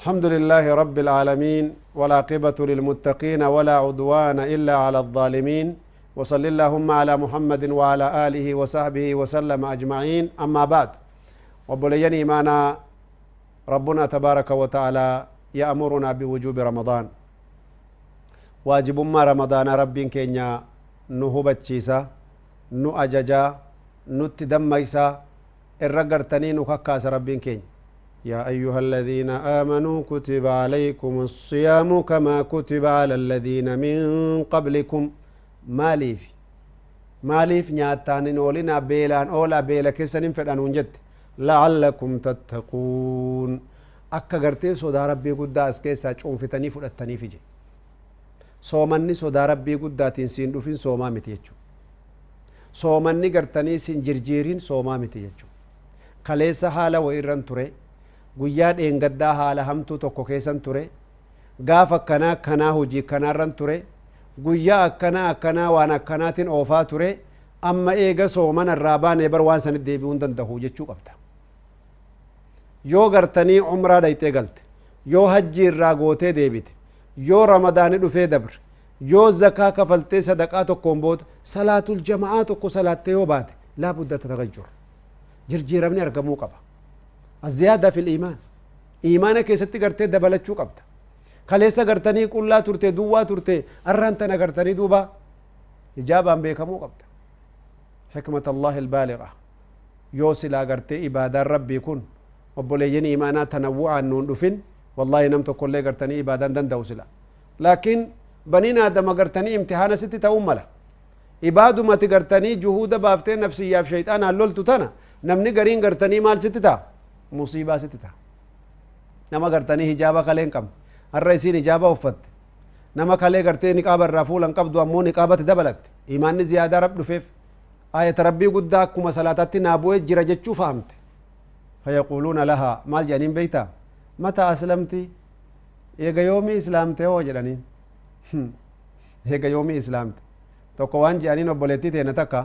الحمد لله رب العالمين والعاقبة للمتقين ولا عدوان إلا على الظالمين وصل اللهم على محمد وعلى آله وصحبه وسلم أجمعين أما بعد وبلين إيمانا ربنا تبارك وتعالى يأمرنا بوجوب رمضان واجب ما رمضان رب كينيا نهبت شيسا نو أججا نتدميسا الرقرتنين وكاكاس رب كينيا يا أيها الذين آمنوا كتب عليكم الصيام كما كتب على الذين من قبلكم ماليف نياتان نولنا بيلان أولا بيلا كيسن فدان ونجت لعلكم تتقون أكا غرتي صدا ربي قد أسكيسا چون فتني فدتني فيجي صومني صدا ربي قد تنسين دفين صوما متيجو صومني غرتني سنجرجيرين صوما متيجو كليسا حالا وإرن تري guyyaa dheengaddaa haala hamtuu tokko keessan ture gaaf akkanaa hojii akkanarran ture guyyaa akkanaa waan akkanaatiin oofaa ture amma eega sooman irraa baanee bar waan sanit deebi'uu hin danda'u jechuu qabda yoo gartanii umraa dhayxee galte yoo hajji irraa gootee deebite yoo ramadaani dhufee dabre yoo zakaa kafaltee sadaqaa tokkoon booda salaatul jama'aa tokko salaattee yoo baate laa budda tatagajjur jirjiiramni argamuu qaba الزيادة في الإيمان إيمانك يستي قرتي دبلتشو قبتا خليسا قرتني قل لا ترتي دوا ترتي أرانتنا قرتني دوبا إجابة بيكمو قبتا حكمة الله البالغة يوصل قرتي إبادة ربي يكون وبوليين إيمانات تنوعا نون دفن والله نمت كل قرتني إبادة دن دوسلا لكن بنينا آدم قرتني امتحان ستي تأملا إبادة ما تقرتني جهود بافتين نفسية في شيطان اللولتو تانا نمني قرين قرتني مال ستي تا مصيبة ستتا نما قرتني هجابة كلين كم الرئيسين هجابة وفت نما كلي قرتي نقابة الرافول انقبض وامو نقابة دبلت إيمان زيادة رب نفيف آية ربي قداك كما صلاتاتي نابوه جرجتشو فهمت فيقولون لها مال جانين بيتا متى أسلمتي يقى يومي إسلامتي هو جرانين يقى يومي إسلامتي توقوان جانين وبوليتي تينتكا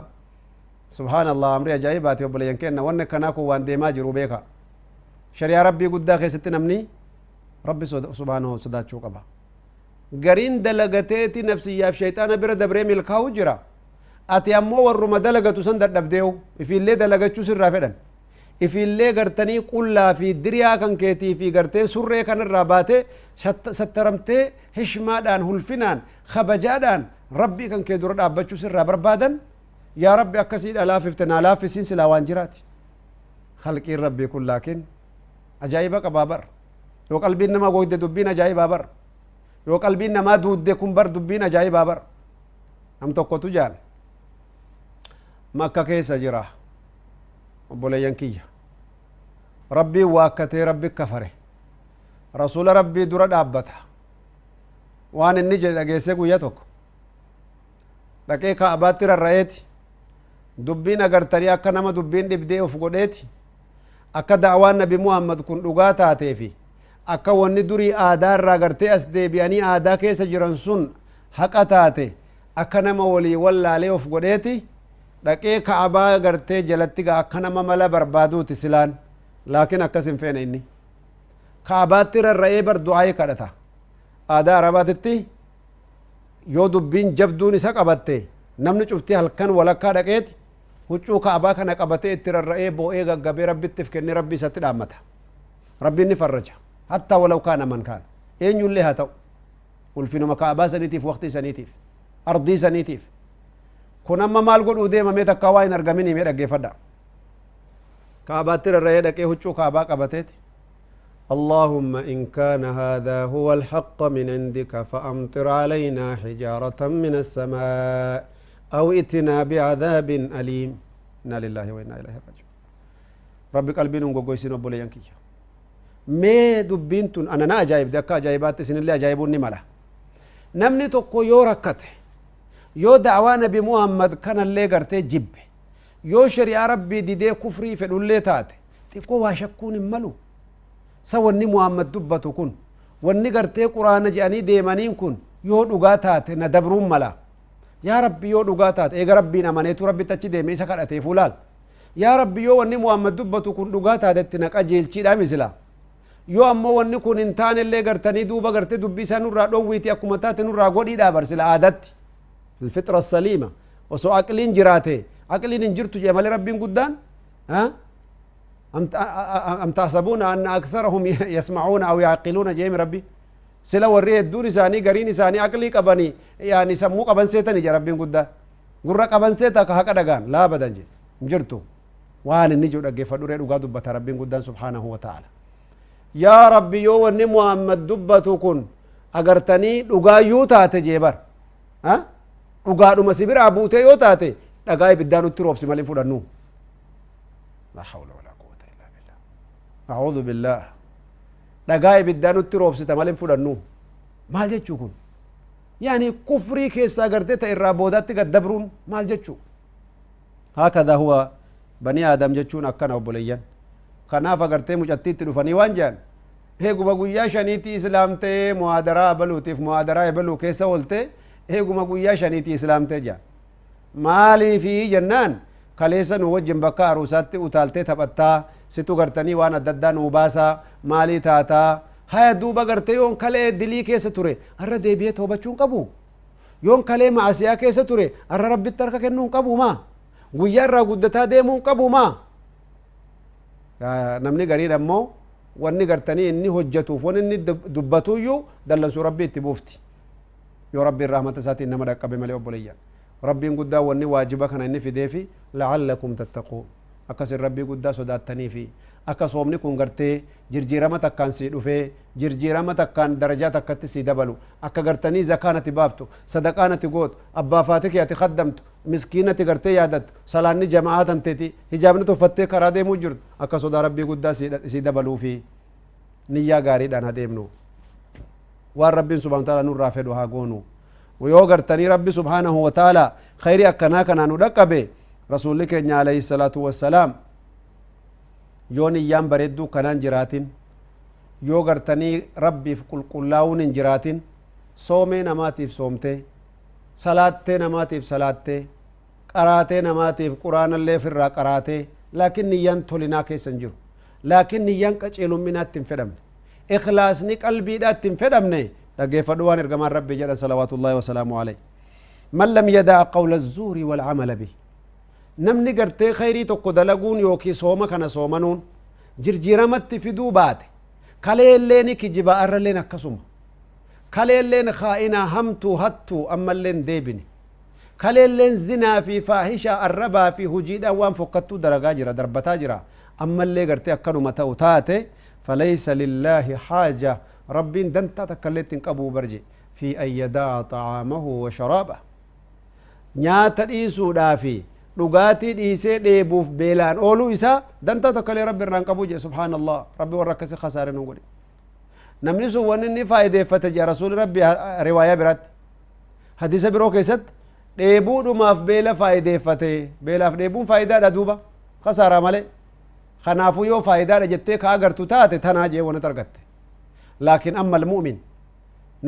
سبحان الله أمري أجايباتي وبوليان كينا وانك كناكو وان ديما جرو بيكا شريعة ربي قد خيست نمني ربي سبحانه صداتشو قبا قرين دلغتيتي نفسية في شيطان برا دبري ملكاو جرا أتي أمو ورما دلغتو سندر دبديو إفي اللي دلغتشو سر رافدن إفي اللي قرتني قلا في دريا كان كيتي في قرتي سرية كان الراباتي سترمتي هشمادان هلفنان خبجادان ربي كان كيدور دابتشو سر بربادن يا ربي أكسيد ألاف افتنا ألاف سين سلاوان جراتي خلقي ربي كل لكن أجايبا كبابر يو قلبي نما قويد دبين أجايبا بر يو قلبي نما دود كمبر دبين أجايبا بر هم توقتو جان مكة كيسا جراه وبولا ينكية ربي واكتي ربي كفره رسول ربي درا دابتها وان النجل أجيسي قويتك لكي كأباتر الرأيتي دبين أغرتري أكا نما دبين دبدي وفقوديتي akka da'waan nabi muhammad kun dhugaa taatee fi akka wanni durii aadaa irraa gartee as deebi'anii aadaa keessa jiran sun haqa taate akka nama walii wallaalee of godheeti dhaqee ka'abaa gartee jalatti gaa akka nama mala barbaaduuti silaan laakiin akkas hin feene inni ka'abaatti rarra'ee bar du'aa'ee kadhata aadaa arabaatitti yoo dubbiin jabduun isa qabatte namni cuftii halkan walakkaa dhaqeeti huccuu ka'abaa kana qabatee itti rarra'ee boo'ee gaggabee rabbitti kenni rabbi isatti dhaammata rabbiin ni farraja hatta walau kaana man kaana eenyullee haa ta'u ulfinuma ka'abaa saniitiif waqtii saniitiif ardii saniitiif kun amma maal godhuu deemamee takka waa hin argamin himee dhaggeeffadha ka'abaatti rarra'ee dhaqee huccuu ka'abaa qabateeti اللهم إن كان هذا هو الحق من عندك فأمطر علينا حجارة من السماء أو ائتنا بعذاب أليم إنا لله وإنا إليه راجعون ربي قلبي نغوغو سينو بولي ينكيا مي دبينتون أنا نا أجايب دكا أجايبات سين اللي أجايبوني ملا نمني توكو يو ركته يو دعوى نبي محمد كان اللي قرتي جب يو شريعة ربي دي كفري في اللي تاتي تكو واشكون ملو سوى محمد دبتو كن wanni gartee quraana jedhanii deemaniin kun yoo dhugaa taate na dabruun mala yaa rabbi yoo dhugaa taate eega rabbiin amaneetu rabbitti achi deeme isa kadhateef ulaal yaa rabbi yoo wanni muhammad dubbatu kun dhugaa taatetti na qajeelchiidha misila yoo ammoo wanni kun hin taanellee gartanii duuba gartee dubbii isaa nurraa dhowwiiti akkuma taate nurraa godhiidhaa barsila aadatti الفطرة السليمة وسو أقلين جراته أقلين انجرتو جمال ربين قدان ها أم تحسبون أن أكثرهم يسمعون أو يعقلون جيم ربي سلا وريه الدون ثاني قرين ثاني أقلي كبني يعني سمو كبن سيتني جا ربين قدان قرر كبن سيتا كهكذا قان لا بدن جي انجرتو وان النجو دقي فدوري دقا دبتا ربين قدان سبحانه وتعالى يا ربي يو وني محمد دبتو كن أغرتني دقا يوتا تجيبر ها dhugaadhuma sibira buutee yoo taate dhagaa ibiddaa nutti roobsi malee fudhannu la hawla wala quwwata illa billah a'udhu billah dhagaa ibiddaa nutti roobsita malee fudhannu maal jechuu kun yani kufrii keessaa gartee ta irraa boodatti gaddabruun maal jechuu hakadha huwa bani aadam jechuun akkana obboleeyyan kanaaf agartee mucattiitti dhufanii waan jedhan eeguma guyyaa shaniitii islaamtee muhaadaraa baluutiif muhaadaraa baluu keessa oolte eeguma guyyaa shaniitii islaamtee jaa maalii fi jennaan kaleessa nu wajjin bakka aruusaatti utaaltee taphattaa situ gartanii waan adda addaa nuu baasaa maalii taataa haya duuba gartee yoon kalee dilii keessa ture arra deebi'ee toobachuun qabu yoon kalee maasiyaa keessa ture arra rabbitti harka kennuun qabu maa guyyaa irraa guddataa deemuun qabu maa namni gariin ammoo wanni gartanii inni hojjetuuf wanni inni dubbatuyyuu dallansuu rabbi itti buufti yoo rabbiin rahmata isaatiin nama dhaqqabe malee obboleeyyan rabbiin guddaa wanni waajiba kana inni fideefi la'allakum tattaquun akkasin rabbii guddaa sodaattanii fi akka soomni kun gartee jirjiirama takkaan sii dhufee jirjiirama takkaan darajaa takkatti sii dabalu akka gartanii zakaanati baaftu sadaqaanati gootu abbaa faatiki ati kaddamtu miskiinati gartee yaadattu salaanni jama'aa tanteeti hijaabni tuffattee karaa deemuu jirtu akka sodaa rabbii guddaa sii dabaluu fi niyyaa gaariidhaan adeemnu waan rabbiin subhaanahu wa ta'ala nurraa fedhu haa goonu yoo gartanii rabbi subhaanahu wa ta'ala khayrii akkanaa kanaa nu dhaqqabe rasuulli keenya alayhi salaatu wassalaam yoo niyyaan bareedduu kanaan jiraatin yoo gartanii rabbiif qulqullaa'uun hin jiraatin soomee namaatiif soomtee salaattee namaatiif salaattee qaraatee namaatiif quraanallee ofirraa qaraatee laakiin niyyaan tolinaa keessa hin jiru laakiin niyyaan qaceelumminaatti hin fedhamne ikhlaasni qalbiidhaatti hin fedhamne dhageeffadhu waan ergamaan rabbii jedha salawaatullaahi wasalaamu alayhi man lam yada'a qawla zuuri walcamala bih namni gartee khayrii tokko dalaguun yookiin sooma kana soomanuun jirjiiramatti fiduu baate kaleelleen kijiba arraleen akkasuma kaleelleen khaa'inaa hamtuu hattuu ammalleen deebine kaleelleen zinaa fi faahishaa arrabaa fi hujiidhaan waan fokkattuu daragaa jira darbataa jira ammallee gartee akkanuma ta'u taate فليس لله حاجة رب دنتا تكلت قبو برجي في أن يدع طعامه وشرابه نياتا ديسو دافي dhugaatii dhiisee dheebuuf beelaan ooluu isaa dantaa tokko illee rabbi irraan qabu jee subhaanallah rabbi warra akkasii khasaare nu godhe namni sun wanni inni faayideeffate jee rasuuli rabbi riwaayaa biratti hadiisa biroo keessatti dheebuudhumaaf beela faayideeffate beelaaf dheebuun faayidaadha duuba khasaaraa malee kanaafuu yoo faayidaadha jettee ka agartu taate tanaa jee wanat argatte laakiin amma almu'min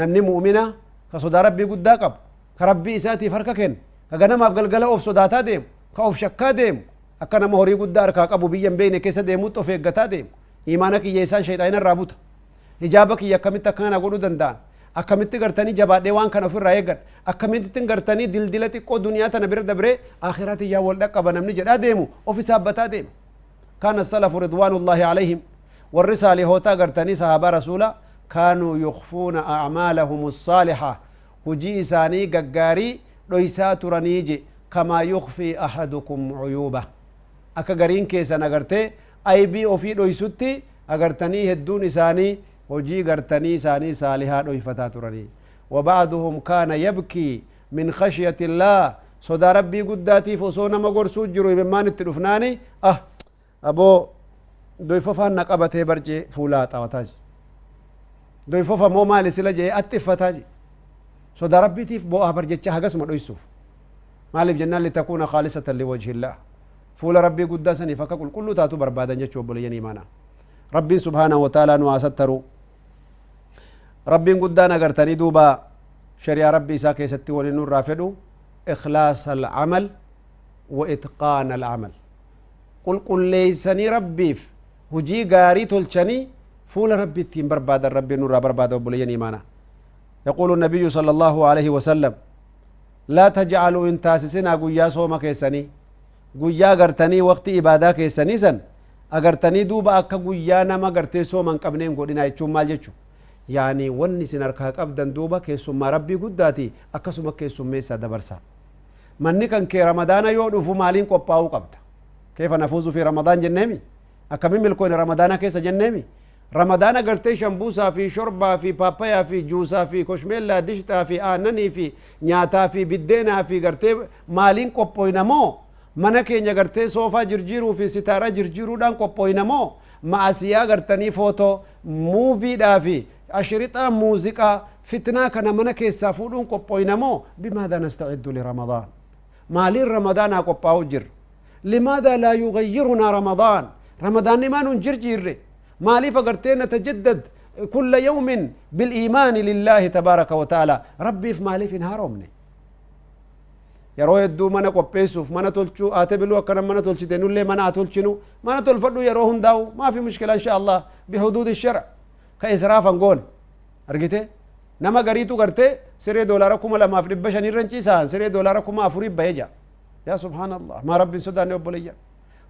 namni mu'mina ka sodaa rabbii guddaa qabu ka rabbii isaatiif harka kenna ka ganamaaf galgala of sodaataa deemu ka of shakkaa deemu akka nama horii guddaa harkaa qabu biyyan beeyne keessa deemutti of eeggataa deemu imaana kiyya isaan shayxaana irraa buta hijaaba kiyya akkamitti akkana godhuu danda'an akkamitti gartanii jabaadhee waan kana ofirraa eeggan akkamitti gartanii dildila xiqqoo duniyaa tana bira dabree akhiraa tiyyaa wal dhaqqaba namni jedhaa deemu of isaabbataa deemu كان السلف رضوان الله عليهم والرسالة هوتا قرتني صحابة رسولا كانوا يخفون أعمالهم الصالحة وجي إساني ققاري ليسا ترانيجي كما يخفي أحدكم عيوبه أكا قرين كيسا نقرتي أي بي وفي ليسوتي أقرتني هدون إساني وجي قرتني إساني صالحة ليفتا تراني وبعضهم كان يبكي من خشية الله صدى ربي قداتي فصونا مقر سجروا بمان التلفناني aboo doyfofaan na qabatee barjee fuulaa xawataa je doyfofa moo maali sila jee atti iffataa je sodaa rabbiitiif bo'aa barjecha hagasuma dhoysuuf maaliif jennaan litakuuna khaalisatan liwajhillah fuula rabbii guddaa saniif akka qulqulluu taatu barbaadan jechuu obboleeyyan imaanaa rabbiin subhaanahu wa ta'aalaa nu haasattaru ربين قدان أغرتني دوبا شريعة ربي ساكي ستي ولنور رافدو إخلاص العمل وإتقان العمل قل ليسني ربيف هجي غاري تلشني فول ربي تيم برباد الربي نور برباد وبلين إيمانا يقول النبي صلى الله عليه وسلم لا تجعلوا انتاسسنا قويا صوما كيسني قويا غرتني وقت إبادة كيسني سن أغرتني دوبا أكا قويا نما غرتي صوما قبنين قولنا يتشو مال جتشو يعني وني سنركاك أبدا دوبا كيسوم ربي قداتي أكسوما كيسوم ميسا دبرسا مني كان كي رمضان يودو فمالين قباو قبتا كيف نفوز في رمضان جنمي أكمل ملكون رمضان كيس جنمي رمضان قرتي شمبوسا في شربا في بابايا في جوسا في كشميلا دشتا في آنني في نياتا في بدينا في قرتي مالين قبوينمو mana keenya gartee soofaa jirjiiruu fi sitaaraa jirjiiruudhaan qophoynamoo ma'asiyaa gartanii footoo muuviidhaa fi ashirixaa muuziqaa fitnaa kana mana keessaa fuudhuun qophoynamoo bimaada nasta'iddu liramadaan maaliin ramadaanaa qophaa'u jirra limaada laa yugayyirunaa ramadaan ramadaanni maa nun jirjiirre maaliif agartee natajaddad kulla yawmin bil'iimaani lillaahi tabaaraka wa ta'ala rabbiif maaliif hin haaromne yeroo hedduu mana qopheessuuf mana tolchuu ate biluu akkana mana tolchite nullee mana atolchinu mana tolfadhu yeroo hundaa'u maafi mushkila insha Allah bihuduudi shar ka israafan goone argite nama gariitu gartee siree doolaara 2,500 irran ciisaan siree doolaara 4,000 baheja yaa subhaanallah maa rabbiin sodaanne obboleeyya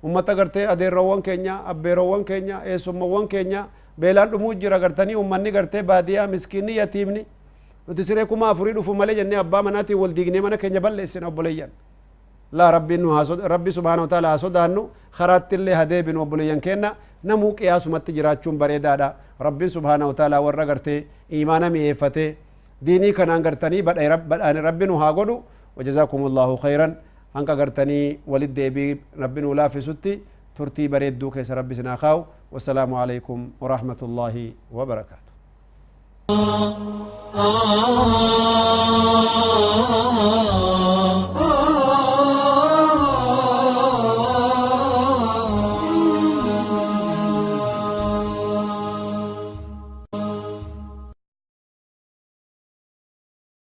ummata gartee adeerroowwan keenya abbeerroowwan keenya eessummoowwan keenya beelaan dhumuu jira gartanii ummanni gartee baadiyaa miskiinni yatiimni nuti siree 4,000 dhufu malee jennee abbaa manaatiin wal diignee mana keenya balleessina obboleeyyan laa rabbiin nu rabbi subhaanahu wa ta'ala haa sodaannu karaattillee haa deebinu obboleeyyan keenna namuu qiyaasumatti jiraachuun bareedaadha rabbiin subhaanahu wa ta'ala warra gartee iimaana mi'eeffatee diinii kanaan gartanii badhaane rabbi nu haa godhu wajazaakumullahu khayran hanqa gartanii walit deebii rabbi nu laafisutti turtii bareedduu keessa rabbi sinaa kaa'u wassalaamu alaykum warahmatullaahi wabarakaatu